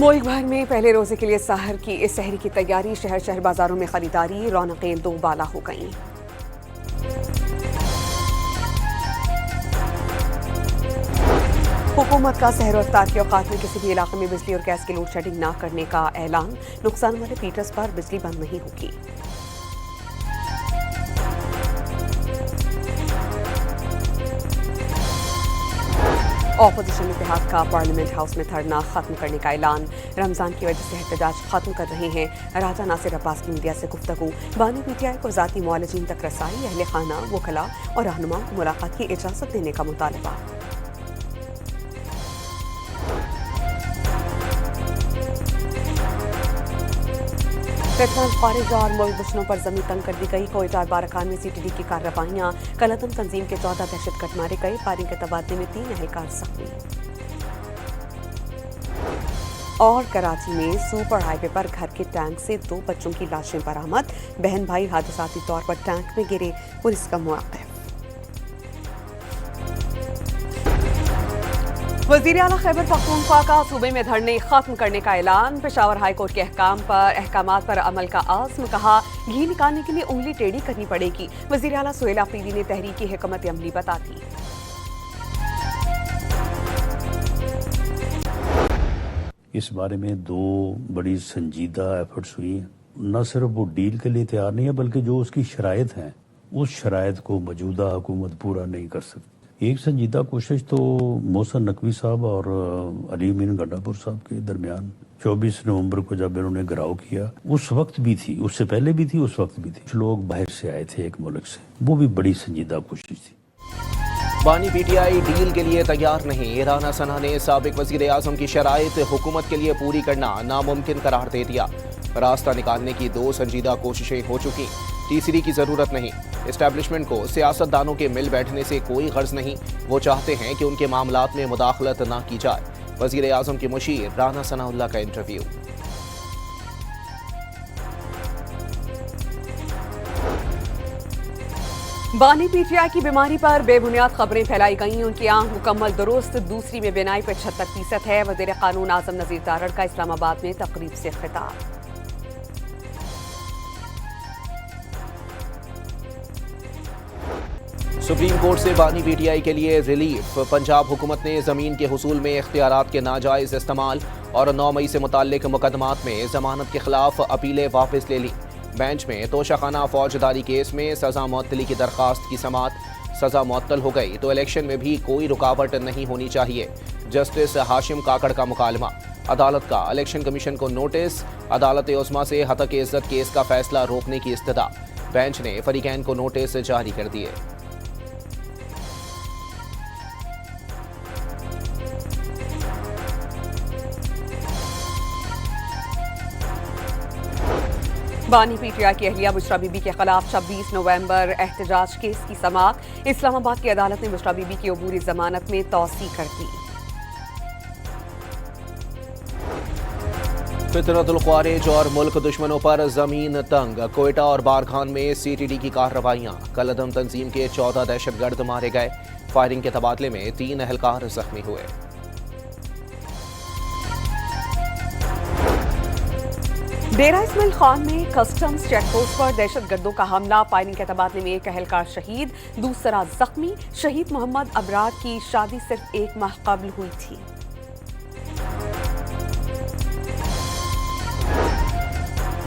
मुल्क भर में पहले रोजे के लिए सहर की तैयारी, शहर शहर बाजारों में खरीदारी, रौनकें दो बाला हो गईं। हुकूमत का सहर और इफ्तार के औकात में किसी भी इलाके में बिजली और गैस की लोड शेडिंग न करने का ऐलान। नुकसान वाले पीटर्स पर बिजली बंद नहीं होगी। ऑपोजिशन इत्तेहाद का पार्लियामेंट हाउस में धरना खत्म करने का ऐलान। रमजान की वजह से एहतजाज खत्म कर रहे हैं राजा नासिर अब्बास की मीडिया से गुफ्तगू। बानी पीटीआई को जाती मुआलिजीन तक रसाई, अहले खाना, वकला और रहनुमाओं को मुलाकात की इजाजत देने का मुतालबा। पेट्रोल खारिज और मुल्क दुश्मनों पर जमीन तंग कर दी गई। कोयटा और बाराखान में सीटीडी की कार्रवाइयां। कलअदम तंजीम के 14 दहशतगर्द मारे गए। फायरिंग के तबादले में 3 अहलकार जख्मी। और कराची में सुपर हाईवे पर घर के टैंक से 2 बच्चों की लाशें बरामद। बहन भाई हादसाती तौर पर टैंक में गिरे, पुलिस का मुआक़िब। वज़ीर आला खैबर पख्तूनख्वा का सूबे में धरने खत्म करने का ऐलान। पेशावर हाई कोर्ट के अहकामात पर अमल का आज़्म। कहा, घी निकालने के लिए उंगली टेढ़ी करनी पड़ेगी। वज़ीर आला सुहेल अफरीदी ने तहरीकी हिकमत अमली बता दी। इस बारे में 2 बड़ी संजीदा एफर्ट्स हुई हैं। न सिर्फ वो डील के लिए तैयार नहीं है, बल्कि जो उसकी शराइत हैं, उस शराइत को मौजूदा हुकूमत पूरा नहीं कर सकती। एक संजीदा कोशिश तो मोहसिन नकवी साहब और अली अमीन गंडापुर साहब के दरमियान 24 नवंबर को जब इन्होंने घिराव किया, उस वक्त भी थी, उससे पहले भी थी, उस वक्त भी थी। कुछ लोग बाहर से आए थे एक मुल्क से, वो भी बड़ी संजीदा कोशिश थी। बानी पीटीआई डील के लिए तैयार नहीं। राना सना ने साबिक वजीर आजम की शराइत हुकूमत के लिए पूरी करना नामुमकिन करार दे दिया। रास्ता निकालने की 2 संजीदा कोशिशें हो चुकी, तीसरी की जरूरत नहीं। एस्टैब्लिशमेंट को सियासतदानों के मिल बैठने से कोई गर्ज नहीं। वो चाहते हैं कि उनके मामलात में मुदाखलत ना की जाए। वजीर आजम की मुशीर राना सनाउल्लाह का इंटरव्यू। बानी पीटीआई की बीमारी पर बेबुनियाद खबरें फैलाई गईं। उनकी आंख मुकम्मल दुरुस्त, दूसरी में बिनाई पर 76% है। वजीर कानून आजम नजीर तारड़ का इस्लामाबाद में तकरीब से खिताब। सुप्रीम कोर्ट से बानी पीटीआई के लिए रिलीफ। पंजाब हुकूमत ने जमीन के हुसूल में इख्तियारात के नाजायज इस्तेमाल और 9 मई से मुताल्लिक मुकदमात में जमानत के खिलाफ अपीलें वापस ले ली। बेंच में तोशाखाना फौजदारी केस में सजा मुअत्तली की दरखास्त की समात। सजा मुअत्तल हो गई तो इलेक्शन में भी कोई रुकावट नहीं होनी चाहिए। जस्टिस हाशिम काकड़ का मुकालमा। अदालत का इलेक्शन कमीशन को नोटिस। अदालत उस्मा से हतक इज्जत केस का फैसला रोकने की इस्तदा। बेंच ने फरीकैन को नोटिस जारी कर दिए। बानी पीटीआई की अहलिया बुशरा बीबी के खिलाफ 26 नवंबर एहतजाज केस की समाअत। इस्लामाबाद की अदालत ने बुशरा बीबी की अबूरी जमानत में तौसी कर दी। फितरतुल ख्वारिज और मुल्क दुश्मनों पर जमीन तंग। कोयटा और बारखान में सीटीडी की कार्रवाइयां। कलअदम तंजीम के 14 दहशतगर्द मारे गए। फायरिंग के तबादले में 3 अहलकार जख्मी हुए। डेरा इस्माइल खान में कस्टम्स चेकपोस्ट पर दहशतगर्दों का हमला। फायरिंग के तबादले में 1 अहलकार शहीद, दूसरा जख्मी। शहीद मोहम्मद अबरार की शादी सिर्फ 1 माह कबल हुई थी।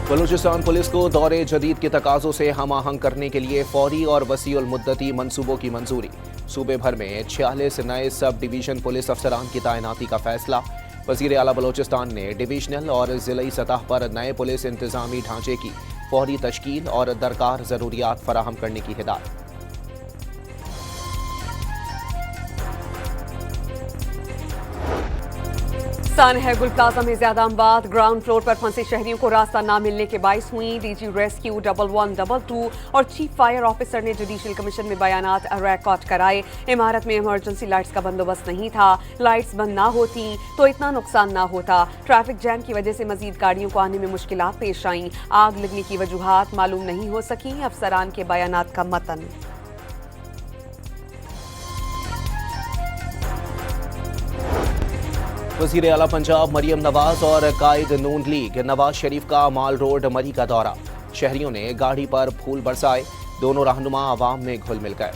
बलूचिस्तान पुलिस को दौरे जदीद के तकाजों से हम आहंग करने के लिए फौरी और वसीउल मुद्दती मंसूबों की मंजूरी। सूबे भर में 46 नए सब डिवीजन पुलिस अफसरान की तैनाती का फैसला। वज़ीर आला बलूचिस्तान ने डिवीजनल और ज़िली सतह पर नए पुलिस इंतजामी ढांचे की फौरी तश्कील और दरकार ज़रूरियात फराहम करने की हिदायत। सानहगुल प्लाजा में ज्यादा अमवात। ग्राउंड फ्लोर पर फंसे शहरियों को रास्ता न मिलने के बाइस हुई। डीजी रेस्क्यू 1122 और चीफ फायर ऑफिसर ने जुडिशल कमीशन में बयानात रिकॉर्ड कराए। इमारत में इमरजेंसी लाइट्स का बंदोबस्त नहीं था। लाइट्स बंद ना होती तो इतना नुकसान ना होता। ट्रैफिक जैम की वजह से मजीद गाड़ियों को आने में मुश्किलात पेश आईं। आग लगने की वजूहात मालूम नहीं हो सकी। अफसरान के बयानात का मतन। वजीर आला पंजाब मरियम नवाज और कायद नून लीग नवाज शरीफ का माल रोड मरी का दौरा। शहरियों ने गाड़ी पर फूल बरसाए, दोनों रहनुमा आवाम में घुल मिल गए।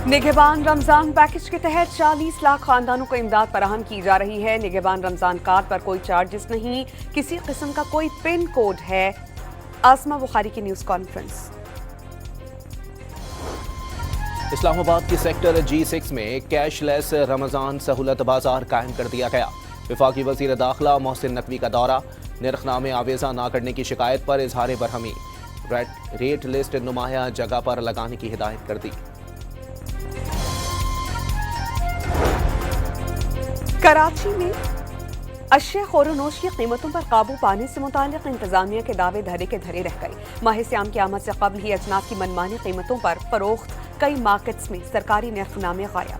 निगहबान रमजान पैकेज के तहत 40 लाख खानदानों को इमदाद फराहम की जा रही है। निगहबान रमजान कार्ड पर कोई चार्जेस नहीं, किसी किस्म का कोई पिन कोड है। आसमा बुखारी की न्यूज कॉन्फ्रेंस। इस्लामाबाद की सेक्टर G6 में कैशलेस रमजान सहूलत बाजार कायम कर दिया गया। विफाकी वजीर दाखिला मोहसिन नकवी का दौरा। निर्खनामे आवेजा न करने की शिकायत पर इजहार बरहमी। रेट लिस्ट नुमाया जगह पर लगाने की हिदायत कर दी। कराची में अशिया खोरोनोश की कीमतों पर काबू पाने से मुतालिक इंतजामिया के दावे धरे के धरे रह गए। माह सियाम की आमद से कबल ही अजनास की मनमानी कीमतों पर फरोख्त, कई मार्केट्स में सरकारी नरखनामे गायब।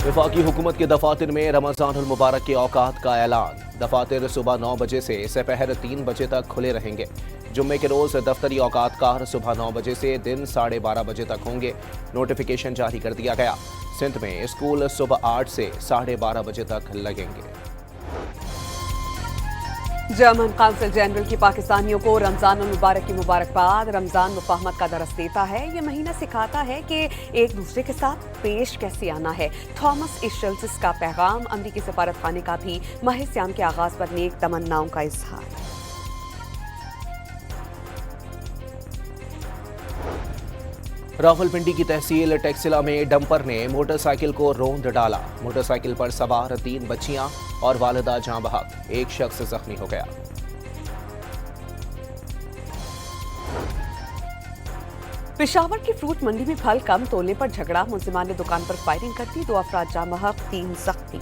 विफाकी हुकूमत के दफातर में रमजानुल मुबारक के औकात का ऐलान। दफातर सुबह 9 बजे से सपहर 3 बजे तक खुले रहेंगे। जुम्मे के रोज दफ्तरी औकातकार सुबह 9 बजे से दिन 12:30 बजे तक होंगे। नोटिफिकेशन जारी कर दिया गया। सिंध में स्कूल सुबह 8 से 12:30 बजे तक लगेंगे। जर्मन काउंसिल जनरल की पाकिस्तानियों को रमजान मुबारक की मुबारकबाद। रमजान मुफाहमत का दरस देता है। ये महीना सिखाता है कि एक दूसरे के साथ पेश कैसे आना है। थॉमस इशल्स का पैगाम। अमरीकी सफारत खाने का भी माह सियाम के आगाज पर नेक तमन्नाओं का इजहार। रावलपिंडी की तहसील टेक्सिला में डंपर ने मोटरसाइकिल को रौंद डाला। मोटरसाइकिल पर सवार 3 बच्चियां और वालिदा जाँ बहक, एक शख्स जख्मी हो गया। पेशावर की फ्रूट मंडी में फल कम तोलने पर झगड़ा। मुलजिमान ने दुकान पर फायरिंग कर दी। 2 अफराद जाँ बहक, 3 जख्मी।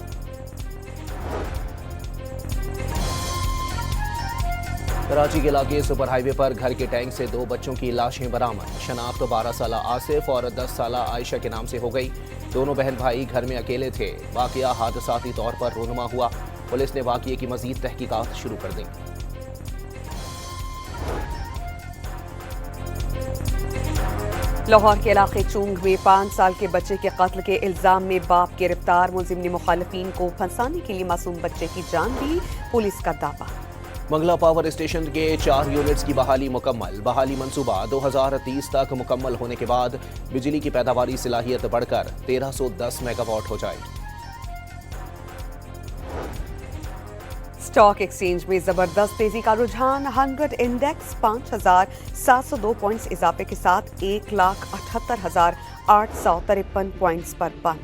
कराची के इलाके सुपर हाईवे पर घर के टैंक से 2 बच्चों की लाशें बरामद। शनाख्त 12 साला आसिफ और 10 साला आयशा के नाम से हो गई। दोनों बहन भाई घर में अकेले थे। वाकया हादसाती तौर पर रोनुमा हुआ। पुलिस ने वाकये की मजीद तहकीकात शुरू कर दी। लाहौर के इलाके चूंग में 5 साल के बच्चे के कत्ल के इल्जाम में बाप गिरफ्तार। मुलजिम ने मुखालिफिन को फंसाने के लिए मासूम बच्चे की जान दी। पुलिस का दावा। मंगला पावर स्टेशन के 4 यूनिट्स की बहाली मुकम्मल। बहाली मंसूबा 2030 तक मुकम्मल होने के बाद बिजली की पैदावारी सलाहियत बढ़कर 1310 मेगावाट हो जाएगी। स्टॉक एक्सचेंज में जबरदस्त तेजी का रुझान। 100 इंडेक्स 5,702 पॉइंट्स इजाफे के साथ 1,78,853 पॉइंट्स पर बंद।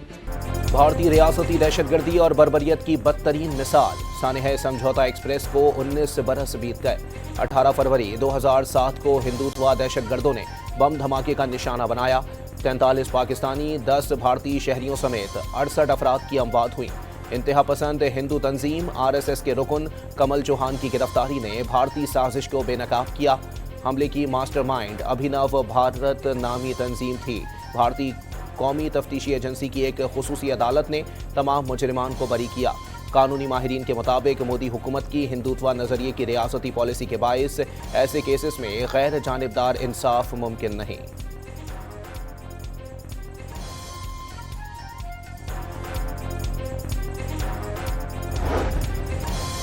भारतीय रियासती दहशतगर्दी और बर्बरियत की बदतरीन मिसाल। सानेह समझौता एक्सप्रेस को 19 बरस बीत गए। 18 फरवरी 2007 को हिंदुत्वा दहशतगर्दों ने बम धमाके का निशाना बनाया। 43 पाकिस्तानी 10 भारतीय शहरियों समेत 68 अफराद की अमवात हुई। इंतहा पसंद हिंदू तंजीम RSS के रुकन कमल चौहान की गिरफ्तारी ने भारतीय साजिश को बेनकाब किया। हमले की मास्टरमाइंड अभिनव भारत नामी तंजीम थी। भारतीय कौमी तफ्तीशी एजेंसी की एक खुसूसी अदालत ने तमाम मुजरिमान को बरी किया। कानूनी माहिरीन के मुताबिक मोदी हुकूमत की हिंदुत्वा नजरिए की रियासती पॉलिसी के बायस ऐसे केसेस में गैर जानिबदार इंसाफ मुमकिन नहीं।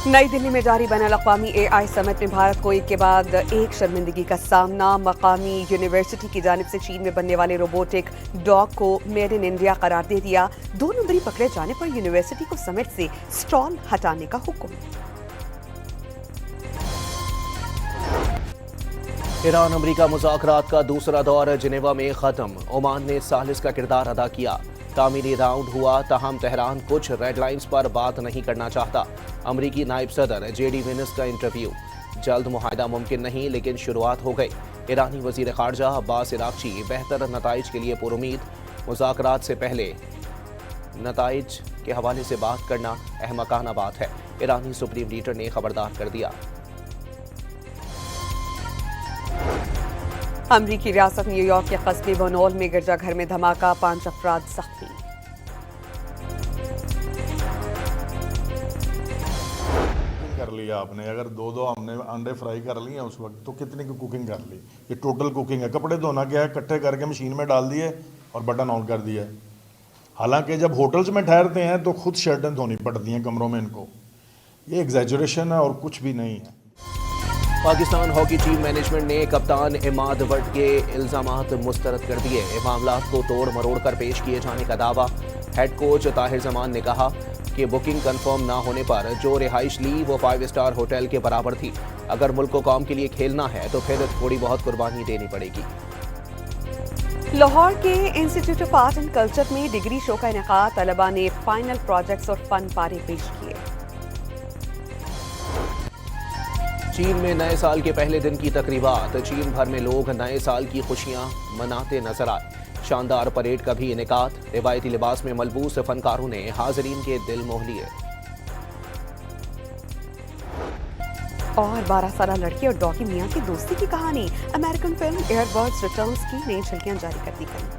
नई दिल्ली में जारी बैनुल-अक़वामी AI समिट में भारत को एक के बाद एक शर्मिंदगी का सामना। मकामी यूनिवर्सिटी की जानिब से चीन में बनने वाले रोबोटिक डॉग को मेड इन इंडिया करार दे दिया। 2 नंबरी पकड़े जाने पर यूनिवर्सिटी को समिट से स्टॉल हटाने का हुक्म। ईरान अमरीका मुज़ाकरात का दूसरा दौर जिनेवा में खत्म। ओमान ने सालिस का किरदार अदा किया। तामीरी राउंड हुआ, ताहम तेहरान कुछ रेडलाइंस पर बात नहीं करना चाहता। अमरीकी नायब सदर JD Vance का इंटरव्यू। जल्द मुआहदा मुमकिन नहीं, लेकिन शुरुआत हो गई। ईरानी वजीर खारजा अब्बास इराक्ची बेहतर नताइज के लिए पुरुमीद। मुज़ाकरात से पहले नताइज के हवाले से बात करना अहमकाना बात है, ईरानी सुप्रीम लीडर ने खबरदार कर दिया। अमरीकी रियासत न्यूयॉर्क के कस्बे बनोल में गिरजाघर में धमाका, 5 अफराद जख्मी। कर लिया आपने, अगर दो हमने अंडे फ्राई कर लिए उस वक्त, तो कितनी की कुकिंग कर ली? ये टोटल कुकिंग है। कपड़े धोना क्या है? इकट्ठे करके मशीन में डाल दिए और बटन ऑन कर दिया। हालांकि जब होटल्स में ठहरते हैं तो खुद शर्टें धोनी पड़ती हैं कमरों में इनको। ये एग्जैजरेशन है और कुछ भी नहीं है। पाकिस्तान हॉकी टीम मैनेजमेंट ने कप्तान इमाद वट के इल्जामात मुस्तरद कर दिए। मामलात को तोड़ मरोड़ कर पेश किए जाने का दावा। हेड कोच ताहिर जमान ने कहा कि बुकिंग कंफर्म ना होने पर जो रिहाइश ली वो 5 स्टार होटल के बराबर थी। अगर मुल्क को कौम के लिए खेलना है तो फिर थोड़ी बहुत कुर्बानी देनी पड़ेगी। लाहौर के institute of art and culture में डिग्री शो का इनेकाद। तलबा ने फाइनल प्रोजेक्ट्स और फन पारे पेश किए। चीन में नए साल के पहले दिन की तकरीबात। चीन भर में लोग नए साल की खुशियां मनाते नजर आए। शानदार परेड का भी इनेकाद। रिवायती लिबास में मलबूस फनकारों ने हाजरीन के दिल मोह लिए। और 12 साल लड़की और डॉगी मियां की दोस्ती की कहानी। अमेरिकन फिल्म एयरबर्ड्स रिटर्न्स की नई झलकियां जारी कर दी गई।